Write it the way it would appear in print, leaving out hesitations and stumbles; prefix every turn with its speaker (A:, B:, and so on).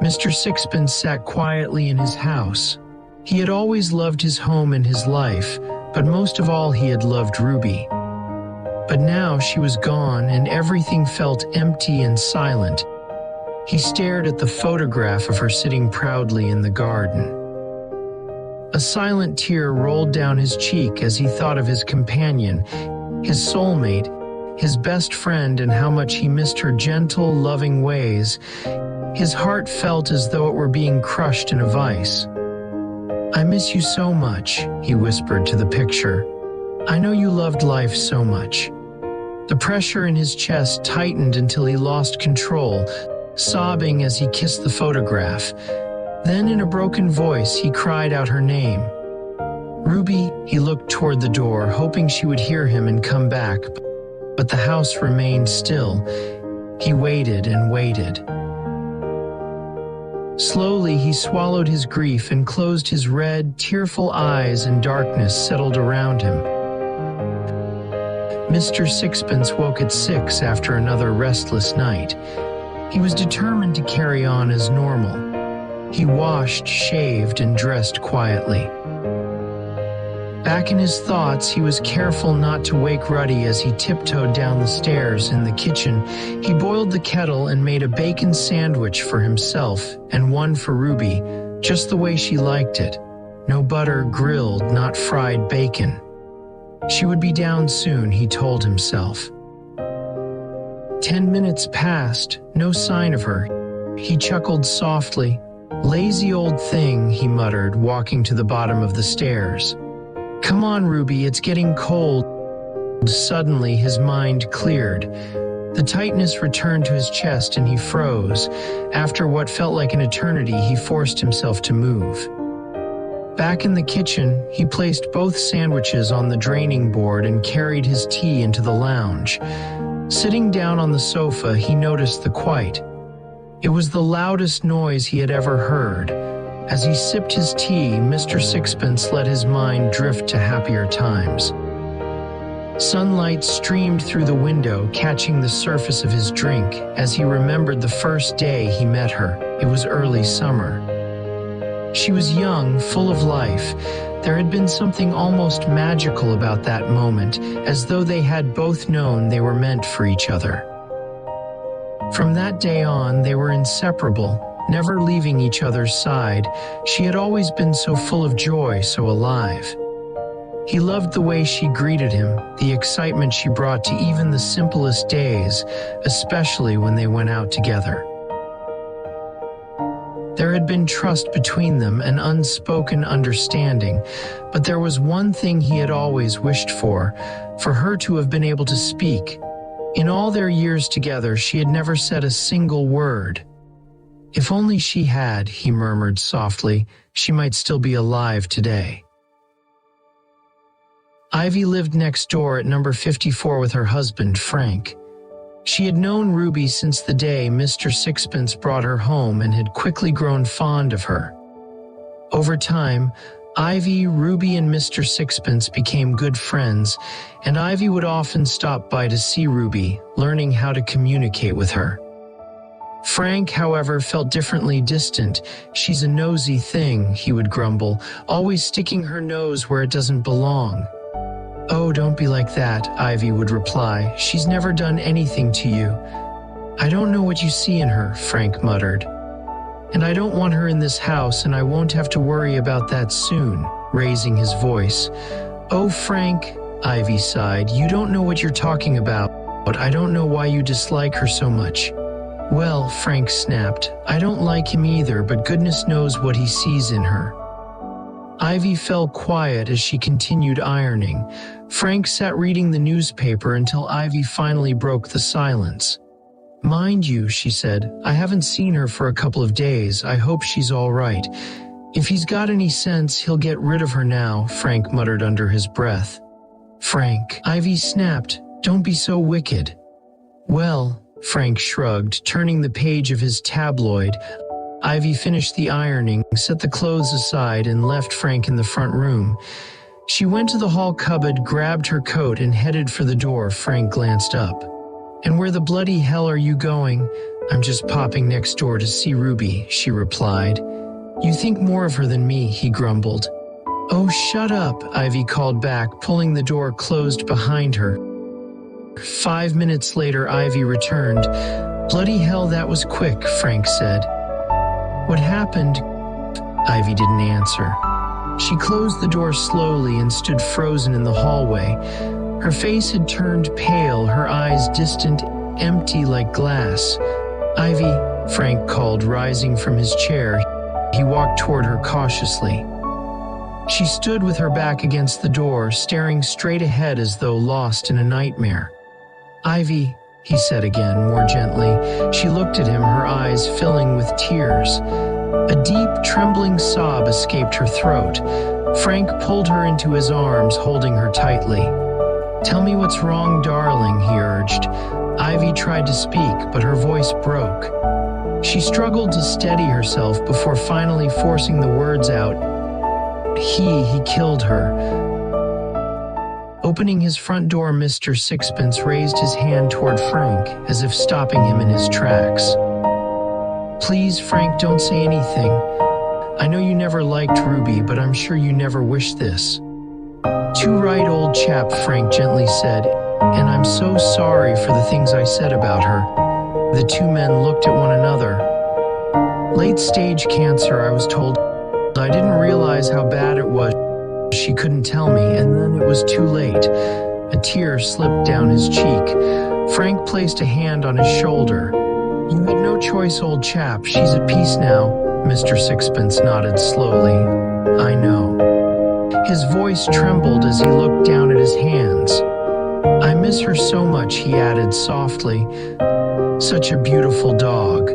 A: Mr. Sixpence sat quietly in his house. He had always loved his home and his life, but most of all he had loved Ruby. But now she was gone and everything felt empty and silent. He stared at the photograph of her sitting proudly in the garden. A silent tear rolled down his cheek as he thought of his companion, his soulmate, his best friend, and how much he missed her gentle, loving ways. His heart felt as though it were being crushed in a vice. "I miss you so much," he whispered to the picture. "I know you loved life so much." The pressure in his chest tightened until he lost control, sobbing as he kissed the photograph. Then in a broken voice, he cried out her name. "Ruby." He looked toward the door, hoping she would hear him and come back, but the house remained still. He waited and waited. Slowly, he swallowed his grief and closed his red, tearful eyes, and darkness settled around him. Mr. Sixpence woke at 6 after another restless night. He was determined to carry on as normal. He washed, shaved, and dressed quietly. Back in his thoughts, he was careful not to wake Ruddy as he tiptoed down the stairs. In the kitchen, he boiled the kettle and made a bacon sandwich for himself and one for Ruby, just the way she liked it. No butter, grilled, not fried bacon. She would be down soon, he told himself. 10 minutes passed, no sign of her. He chuckled softly. "Lazy old thing," he muttered, walking to the bottom of the stairs. "Come on, Ruby, it's getting cold." Suddenly, his mind cleared. The tightness returned to his chest and he froze. After what felt like an eternity, he forced himself to move. Back in the kitchen, he placed both sandwiches on the draining board and carried his tea into the lounge. Sitting down on the sofa, he noticed the quiet. It was the loudest noise he had ever heard. As he sipped his tea, Mr. Sixpence let his mind drift to happier times. Sunlight streamed through the window, catching the surface of his drink as he remembered the first day he met her. It was early summer. She was young, full of life. There had been something almost magical about that moment, as though they had both known they were meant for each other. From that day on, they were inseparable, never leaving each other's side. She had always been so full of joy, so alive. He loved the way she greeted him, the excitement she brought to even the simplest days, especially when they went out together. There had been trust between them, an unspoken understanding, but there was one thing he had always wished for her to have been able to speak. In all their years together, she had never said a single word. If only she had, he murmured softly, she might still be alive today. Ivy lived next door at number 54 with her husband, Frank. She had known Ruby since the day Mr. Sixpence brought her home and had quickly grown fond of her. Over time, Ivy, Ruby, and Mr. Sixpence became good friends, and Ivy would often stop by to see Ruby, learning how to communicate with her. Frank, however, felt differently distant. "She's a nosy thing," he would grumble, "always sticking her nose where it doesn't belong." "Oh, don't be like that," Ivy would reply. "She's never done anything to you." "I don't know what you see in her," Frank muttered. "And I don't want her in this house, and I won't have to worry about that soon," raising his voice. "Oh, Frank," Ivy sighed, "you don't know what you're talking about. I don't know why you dislike her so much." "Well," Frank snapped, "I don't like him either, but goodness knows what he sees in her." Ivy fell quiet as she continued ironing. Frank sat reading the newspaper until Ivy finally broke the silence. "Mind you," she said, "I haven't seen her for a couple of days. I hope she's all right. If he's got any sense, he'll get rid of her now," Frank muttered under his breath. "Frank," Ivy snapped, "don't be so wicked." "Well," Frank shrugged, turning the page of his tabloid. Ivy finished the ironing, set the clothes aside, and left Frank in the front room. She went to the hall cupboard, grabbed her coat, and headed for the door. Frank glanced up. "And where the bloody hell are you going?" "I'm just popping next door to see Ruby," she replied. "You think more of her than me," he grumbled. "Oh, shut up," Ivy called back, pulling the door closed behind her. 5 minutes later, Ivy returned. "Bloody hell, that was quick," Frank said. "What happened?" Ivy didn't answer. She closed the door slowly and stood frozen in the hallway. Her face had turned pale, her eyes distant, empty like glass. "Ivy," Frank called, rising from his chair. He walked toward her cautiously. She stood with her back against the door, staring straight ahead as though lost in a nightmare. "Ivy," he said again, more gently. She looked at him, her eyes filling with tears. A deep, trembling sob escaped her throat. Frank pulled her into his arms, holding her tightly. "Tell me what's wrong, darling," he urged. Ivy tried to speak, but her voice broke. She struggled to steady herself before finally forcing the words out. He killed her." Opening his front door, Mr. Sixpence raised his hand toward Frank, as if stopping him in his tracks. "Please, Frank, don't say anything. I know you never liked Ruby, but I'm sure you never wished this." "Too right, old chap," Frank gently said, "and I'm so sorry for the things I said about her." The two men looked at one another. "Late-stage cancer, I was told. I didn't realize how bad it was. She couldn't tell me, and then it was too late." A tear slipped down his cheek. Frank placed a hand on his shoulder. "You had no choice, old chap. She's at peace now." Mr. Sixpence nodded slowly. "I know." His voice trembled as he looked down at his hands. "I miss her so much," he added softly. "Such a beautiful dog."